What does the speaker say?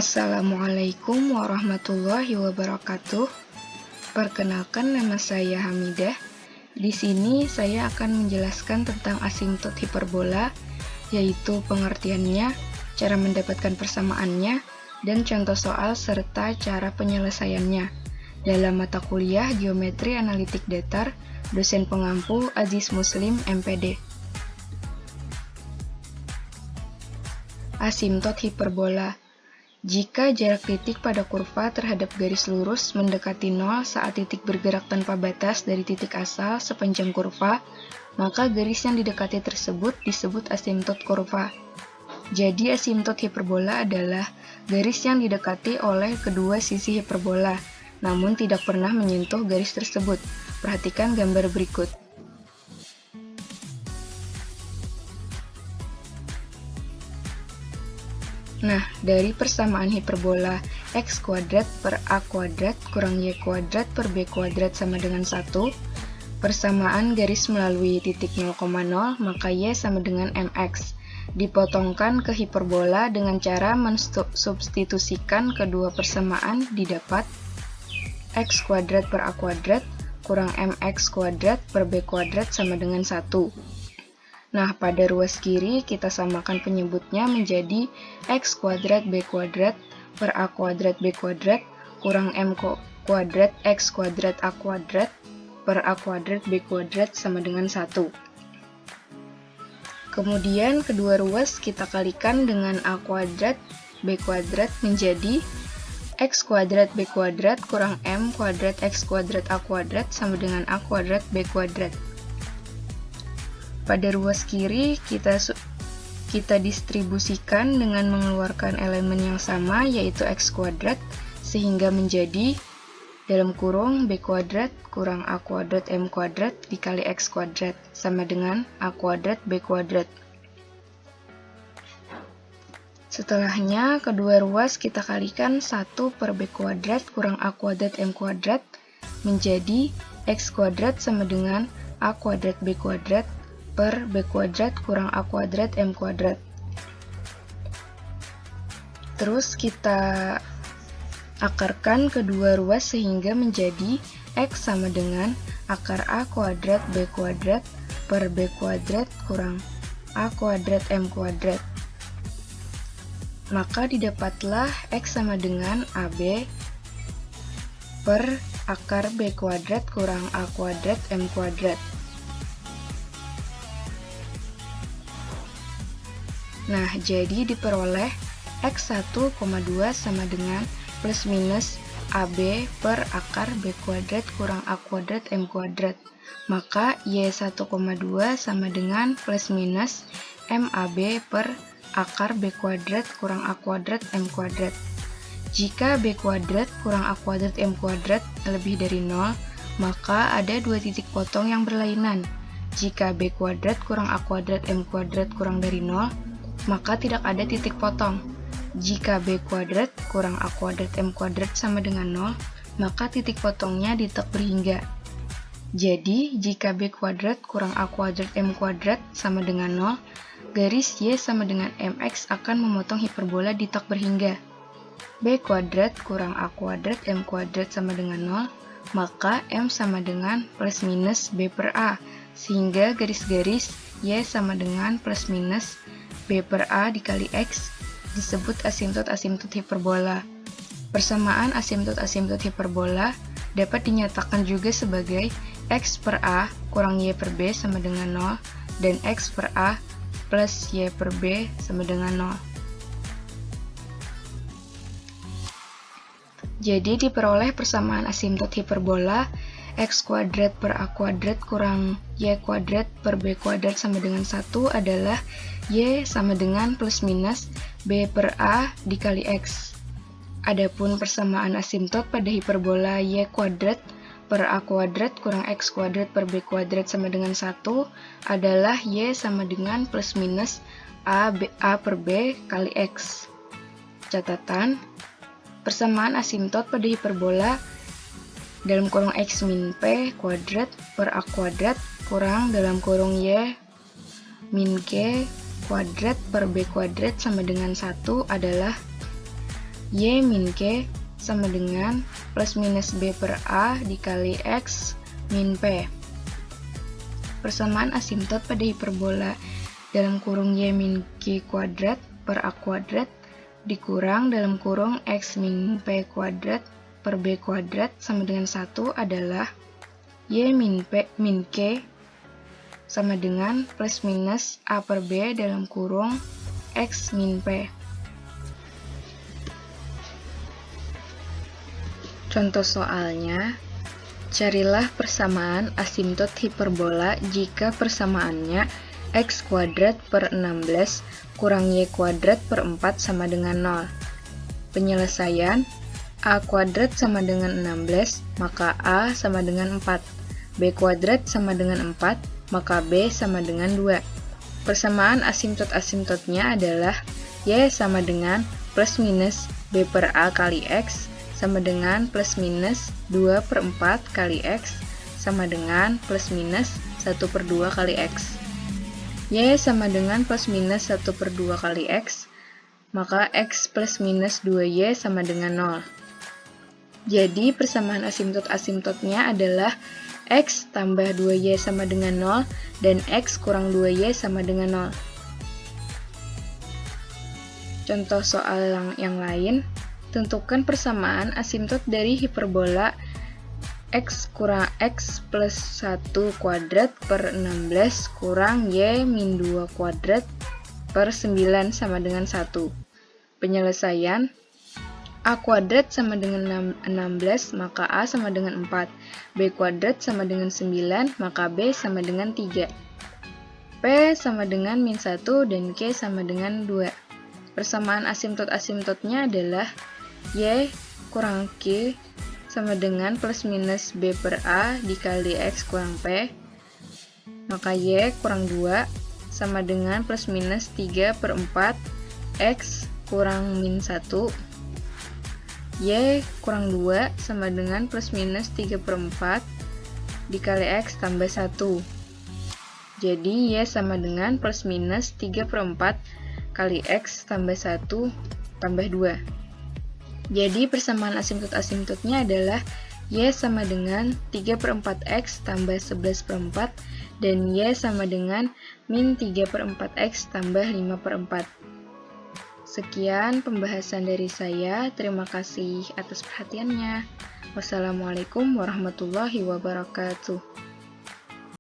Assalamualaikum warahmatullahi wabarakatuh. Perkenalkan, nama saya Hamidah. Di sini saya akan menjelaskan tentang asimtot hiperbola, yaitu pengertiannya, cara mendapatkan persamaannya, dan contoh soal serta cara penyelesaiannya. Dalam mata kuliah Geometri Analitik Datar, dosen pengampu Aziz Muslim, MPD. Asimtot hiperbola. Jika jarak titik pada kurva terhadap garis lurus mendekati 0 saat titik bergerak tanpa batas dari titik asal sepanjang kurva, maka garis yang didekati tersebut disebut asimtot kurva. Jadi asimtot hiperbola adalah garis yang didekati oleh kedua sisi hiperbola, namun tidak pernah menyentuh garis tersebut. Perhatikan gambar berikut. Nah, dari persamaan hiperbola x kuadrat per a kuadrat kurang y kuadrat per b kuadrat sama dengan 1, persamaan garis melalui titik 0,0, maka y sama dengan mx. Dipotongkan ke hiperbola dengan cara mensubstitusikan kedua persamaan didapat x kuadrat per a kuadrat kurang mx kuadrat per b kuadrat sama dengan 1. Nah, pada ruas kiri kita samakan penyebutnya menjadi x kuadrat b kuadrat per a kuadrat b kuadrat kurang m kuadrat x kuadrat a kuadrat per a kuadrat b kuadrat sama dengan 1. Kemudian kedua ruas kita kalikan dengan a kuadrat b kuadrat menjadi x kuadrat b kuadrat kurang m kuadrat x kuadrat a kuadrat sama dengan a kuadrat b kuadrat. Pada ruas kiri kita distribusikan dengan mengeluarkan elemen yang sama, yaitu x kuadrat, sehingga menjadi dalam kurung b kuadrat kurang a kuadrat m kuadrat dikali x kuadrat sama dengan a kuadrat b kuadrat. Setelahnya kedua ruas kita kalikan 1 per b kuadrat kurang a kuadrat m kuadrat menjadi x kuadrat sama dengan a kuadrat b kuadrat per b kuadrat kurang a kuadrat m kuadrat. Terus kita akarkan kedua ruas sehingga menjadi x sama dengan akar a kuadrat b kuadrat per b kuadrat kurang a kuadrat m kuadrat. Maka didapatlah x sama dengan ab per akar b kuadrat kurang a kuadrat m kuadrat. Nah, jadi diperoleh x 1,2 sama dengan plus minus AB per akar B kuadrat kurang A kuadrat M kuadrat. Maka Y 1,2 sama dengan plus minus MAB per akar B kuadrat kurang A kuadrat M kuadrat. Jika B kuadrat kurang A kuadrat M kuadrat lebih dari 0, maka ada dua titik potong yang berlainan. Jika B kuadrat kurang A kuadrat M kuadrat kurang dari 0, maka tidak ada titik potong. Jika b kuadrat kurang a kuadrat m kuadrat sama dengan 0, maka titik potongnya di tak berhingga. Jadi, jika b kuadrat kurang a kuadrat m kuadrat sama dengan 0, garis y sama dengan mx akan memotong hiperbola di tak berhingga. b kuadrat kurang a kuadrat m kuadrat sama dengan 0, maka m sama dengan plus minus b per a, sehingga garis-garis y sama dengan plus minus b per a dikali x disebut asimtot-asimtot hiperbola. Persamaan asimtot-asimtot hiperbola dapat dinyatakan juga sebagai x per a kurang y per b sama dengan 0 dan x per a plus y per b sama dengan 0. Jadi diperoleh persamaan asimtot hiperbola x kuadrat per a kuadrat kurang y kuadrat per b kuadrat sama dengan 1 adalah y sama dengan plus minus b per a dikali x. Adapun persamaan asimtot pada hiperbola y kuadrat per a kuadrat kurang x kuadrat per b kuadrat sama dengan 1 adalah y sama dengan plus minus a per b kali x. Catatan, persamaan asimtot pada hiperbola dalam kurung x min p kuadrat per a kuadrat kurang dalam kurung y min k kuadrat per b kuadrat sama dengan 1 adalah Y min K sama dengan plus minus B per A dikali X min P. Persamaan asimtot pada hiperbola dalam kurung Y min K kuadrat per A kuadrat dikurang dalam kurung X min P kuadrat per B kuadrat sama dengan 1 adalah Y min K sama dengan plus minus A per B dalam kurung X min P. Contoh soalnya, carilah persamaan asimtot hiperbola jika persamaannya X kuadrat per 16 kurang Y kuadrat per 4 sama dengan 0. Penyelesaian, A kuadrat sama dengan 16, maka A sama dengan 4. B kuadrat sama dengan 4, maka B sama dengan 2. Persamaan asimtot-asimtotnya adalah Y sama dengan plus minus B per A kali X sama dengan plus minus 2 per 4 kali X sama dengan plus minus 1 per 2 kali X. Y sama dengan plus minus 1 per 2 kali X, maka X plus minus 2Y sama dengan 0. Jadi persamaan asimtot-asimtotnya adalah X tambah 2Y sama dengan 0 dan X kurang 2Y sama dengan 0. Contoh soal yang lain, tentukan persamaan asimtot dari hiperbola X kurang X plus 1 kuadrat per 16 kurang Y min 2 kuadrat per 9 sama dengan 1. Penyelesaian, A kuadrat sama dengan 16, maka A sama dengan 4. B kuadrat sama dengan 9, maka B sama dengan 3. P sama dengan min 1 dan Q sama dengan 2. Persamaan asimtot-asimtotnya adalah Y kurang Q sama dengan plus minus B per A dikali X kurang P, maka Y kurang 2 sama dengan plus minus 3 per 4 X kurang min 1, Y kurang 2 sama dengan plus minus 3 per 4 dikali X tambah 1. Jadi Y sama dengan plus minus 3 per 4 kali X tambah 1 tambah 2. Jadi persamaan asimtot-asimtotnya adalah Y sama dengan 3 per 4X tambah 11 per 4 dan Y sama dengan min 3 per 4X tambah 5 per 4. Sekian pembahasan dari saya. Terima kasih atas perhatiannya. Wassalamualaikum warahmatullahi wabarakatuh.